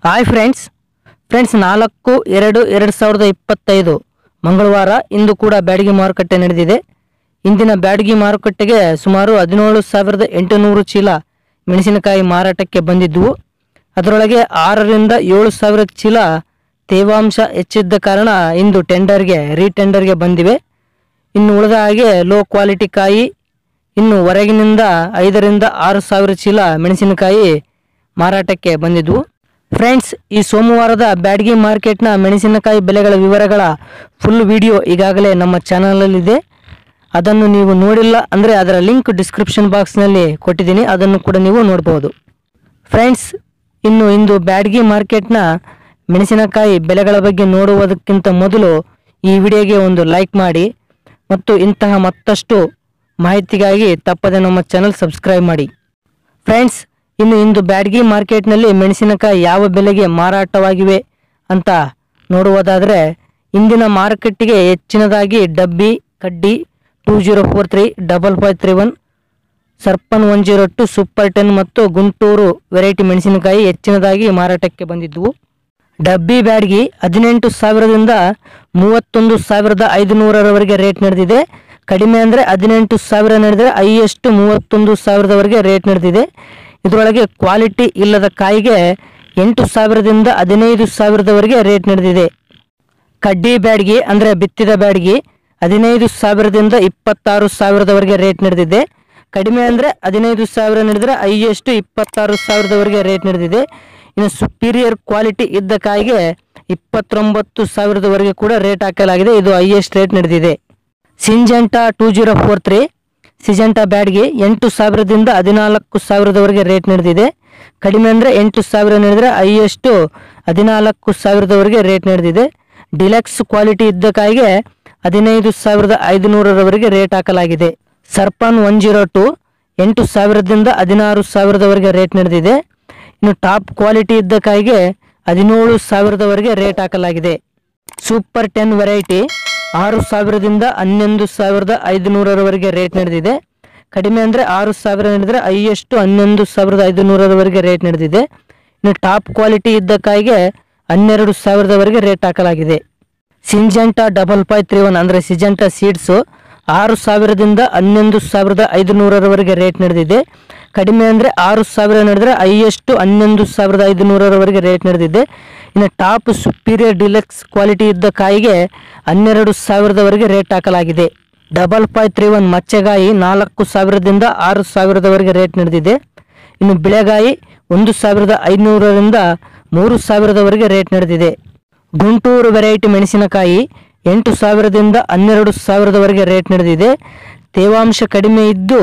Hi friends 4/2/2025 ಮಂಗಳವಾರ ಇಂದು ಕೂಡ ಬ್ಯಾಡಗಿ ಮಾರುಕಟ್ಟೆ ನಡೆದಿದೆ। ಇಂದಿನ ಬ್ಯಾಡಗಿ ಮಾರುಕಟ್ಟೆಗೆ ಸುಮಾರು 17,800 ಚೀಲ ಮೆಣಸಿನಕಾಯಿ ಮಾರಾಟಕ್ಕೆ ಬಂದಿದ್ದವು। ಅದರೊಳಗೆ 6 ರಿಂದ 7 ಸಾವಿರ ಚೀಲ ತೇವಾಂಶ ಹೆಚ್ಚಿದ್ದ ಕಾರಣ ಇಂದು ರೀಟೆಂಡರ್ಗೆ ಬಂದಿವೆ। ಇನ್ನು ಉಳಿದ ಹಾಗೆ ಲೋ ಕ್ವಾಲಿಟಿ ಕಾಯಿ ಇನ್ನು ಹೊರಗಿನಿಂದ 5 ರಿಂದ 6 ಸಾವಿರ ಚೀಲ ಮೆಣಸಿನಕಾಯಿ ಮಾರಾಟಕ್ಕೆ ಬಂದಿದ್ದವು। ಫ್ರೆಂಡ್ಸ್, ಈ ಸೋಮವಾರದ ಬ್ಯಾಡಗಿ ಮಾರ್ಕೆಟ್ನ ಮೆಣಸಿನಕಾಯಿ ಬೆಲೆಗಳ ವಿವರಗಳ ಫುಲ್ ವಿಡಿಯೋ ಈಗಾಗಲೇ ನಮ್ಮ ಚಾನಲಲ್ಲಿದೆ। ಅದನ್ನು ನೀವು ನೋಡಿಲ್ಲ ಅಂದರೆ ಅದರ ಲಿಂಕ್ ಡಿಸ್ಕ್ರಿಪ್ಷನ್ ಬಾಕ್ಸ್ನಲ್ಲಿ ಕೊಟ್ಟಿದ್ದೀನಿ, ಅದನ್ನು ಕೂಡ ನೀವು ನೋಡಬಹುದು। ಫ್ರೆಂಡ್ಸ್, ಇಂದು ಬ್ಯಾಡಗಿ ಮಾರ್ಕೆಟ್ನ ಮೆಣಸಿನಕಾಯಿ ಬೆಲೆಗಳ ಬಗ್ಗೆ ನೋಡುವುದಕ್ಕಿಂತ ಮೊದಲು ಈ ವಿಡಿಯೋಗೆ ಒಂದು ಲೈಕ್ ಮಾಡಿ ಮತ್ತು ಇಂತಹ ಮತ್ತಷ್ಟು ಮಾಹಿತಿಗಾಗಿ ತಪ್ಪದೆ ನಮ್ಮ ಚಾನಲ್ ಸಬ್ಸ್ಕ್ರೈಬ್ ಮಾಡಿ। ಫ್ರೆಂಡ್ಸ್, ಇಂದು ಬ್ಯಾಡಗಿ ಮಾರ್ಕೆಟ್ನಲ್ಲಿ ಮೆಣಸಿನಕಾಯಿ ಯಾವ ಬೆಲೆಗೆ ಮಾರಾಟವಾಗಿವೆ ಅಂತ ನೋಡುವುದಾದರೆ, ಇಂದಿನ ಮಾರುಕಟ್ಟೆಗೆ ಹೆಚ್ಚಿನದಾಗಿ ಡಬ್ಬಿ ಕಡ್ಡಿ 2043, 5531, ಸರ್ಪನ್ 102, ಸೂಪರ್ 10 ಮತ್ತು ಗುಂಟೂರು ವೆರೈಟಿ ಮೆಣಸಿನಕಾಯಿ ಹೆಚ್ಚಿನದಾಗಿ ಮಾರಾಟಕ್ಕೆ ಬಂದಿದ್ದವು। ಡಬ್ಬಿ ಬ್ಯಾಡಗಿ 18,000ದಿಂದ 31,500ರವರೆಗೆ ರೇಟ್ ನಡೆದಿದೆ। ಕಡಿಮೆ ಅಂದರೆ 18,000 ನಡೆದರೆ ಹೈಯೆಸ್ಟ್ 31,000ರವರೆಗೆ ರೇಟ್ ನಡೆದಿದೆ। ಇದರೊಳಗೆ ಕ್ವಾಲಿಟಿ ಇಲ್ಲದ ಕಾಯಿಗೆ 8,000ದಿಂದ 15,000ರವರೆಗೆ ರೇಟ್ ನಡೆದಿದೆ। ಕಡ್ಡಿ ಬ್ಯಾಡಗಿ ಅಂದರೆ ಬಿತ್ತಿದ ಬ್ಯಾಡಗಿ 15,000ದಿಂದ 26,000ರವರೆಗೆ ರೇಟ್ ನಡೆದಿದೆ। ಕಡಿಮೆ ಅಂದರೆ 15,000 ನಡೆದರೆ ಹೈಯೆಸ್ಟ್ 26,000ರವರೆಗೆ ರೇಟ್ ನಡೆದಿದೆ। ಇನ್ನು ಸುಪೀರಿಯರ್ ಕ್ವಾಲಿಟಿ ಇದ್ದ ಕಾಯಿಗೆ 29,000ರವರೆಗೆ ಕೂಡ ರೇಟ್ ಹಾಕಲಾಗಿದೆ, ಇದು ಹೈಯೆಸ್ಟ್ ರೇಟ್ ನಡೆದಿದೆ। ಸಿಂಜೆಂಟಾ 2043 ಸಿಜೆಂಟಾ ಬ್ಯಾಡಗಿ 8,000ದಿಂದ 14,000ರವರೆಗೆ ರೇಟ್ ನಡೆದಿದೆ। ಕಡಿಮೆ ಅಂದರೆ 8,000 ನಡೆದರೆ ಹೈಯೆಸ್ಟ್ 14,000ರವರೆಗೆ ರೇಟ್ ನಡೆದಿದೆ। ಡಿಲಕ್ಸ್ ಕ್ವಾಲಿಟಿ ಇದ್ದ ಕಾಯಿಗೆ 15,500ರವರೆಗೆ ರೇಟ್ ಹಾಕಲಾಗಿದೆ। ಸರ್ಪನ್ 102 8,000ದಿಂದ 16,000ರವರೆಗೆ ರೇಟ್ ನಡೆದಿದೆ। ಇನ್ನು ಟಾಪ್ ಕ್ವಾಲಿಟಿ ಇದ್ದ ಕಾಯಿಗೆ 17,000ರವರೆಗೆ ರೇಟ್ ಹಾಕಲಾಗಿದೆ। ಸೂಪರ್ 10 ವೆರೈಟಿ 6,000ದಿಂದ 11,500ರವರೆಗೆ ರೇಟ್ ನಡೆದಿದೆ। ಕಡಿಮೆ ಅಂದರೆ 6,000 ನಡೆದರೆ ಹೈಯೆಸ್ಟ್ 11,500ರವರೆಗೆ ರೇಟ್ ನಡೆದಿದೆ। ಇನ್ನು ಟಾಪ್ ಕ್ವಾಲಿಟಿ ಇದ್ದ ಕಾಯಿಗೆ 12,000ರವರೆಗೆ ರೇಟ್ ಹಾಕಲಾಗಿದೆ। ಸಿಂಜೆಂಟಾ 5531 ಅಂದರೆ ಸಿಜೆಂಟಾ ಸೀಡ್ಸು 6,000ದಿಂದ 11,500ರವರೆಗೆ ರೇಟ್ ನಡೆದಿದೆ। ಕಡಿಮೆ ಅಂದರೆ 6,000 ನಡೆದರೆ ಹೈಯೆಸ್ಟ್ 11,500ರವರೆಗೆ ರೇಟ್ ನಡೆದಿದೆ। ಇನ್ನು ಟಾಪ್ ಸುಪೀರಿಯರ್ ಡಿಲಕ್ಸ್ ಕ್ವಾಲಿಟಿ ಇದ್ದ ಕಾಯಿಗೆ 12,000ರವರೆಗೆ ರೇಟ್ ಹಾಕಲಾಗಿದೆ। 5531 ಮಚ್ಚೆಗಾಯಿ 4,000ದಿಂದ 6,000ರವರೆಗೆ ರೇಟ್ ನಡೆದಿದೆ। ಇನ್ನು ಬಿಳೆಗಾಯಿ 1,500ರಿಂದ 3,000ರವರೆಗೆ ರೇಟ್ ನಡೆದಿದೆ। ಗುಂಟೂರು ವೆರೈಟಿ ಮೆಣಸಿನಕಾಯಿ 8,000ದಿಂದ 12,000ರವರೆಗೆ ರೇಟ್ ನಡೆದಿದೆ। ತೇವಾಂಶ ಕಡಿಮೆ ಇದ್ದು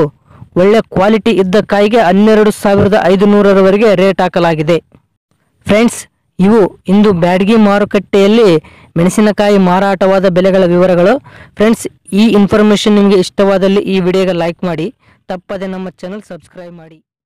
ಒಳ್ಳೆ ಕ್ವಾಲಿಟಿ ಇದ್ದ ಕಾಯಿಗೆ 12,500ರವರೆಗೆ ರೇಟ್ ಹಾಕಲಾಗಿದೆ। ಫ್ರೆಂಡ್ಸ್, ಇವು ಇಂದು ಬ್ಯಾಡಗಿ ಮಾರುಕಟ್ಟೆಯಲ್ಲಿ ಮೆಣಸಿನಕಾಯಿ ಮಾರಾಟವಾದ ಬೆಲೆಗಳ ವಿವರಗಳು। ಫ್ರೆಂಡ್ಸ್, ಈ ಇನ್ಫಾರ್ಮೇಷನ್ ನಿಮಗೆ ಇಷ್ಟವಾದಲ್ಲಿ ಈ ವಿಡಿಯೋಗೆ ಲೈಕ್ ಮಾಡಿ, ತಪ್ಪದೆ ನಮ್ಮ ಚಾನಲ್ ಸಬ್ಸ್ಕ್ರೈಬ್ ಮಾಡಿ।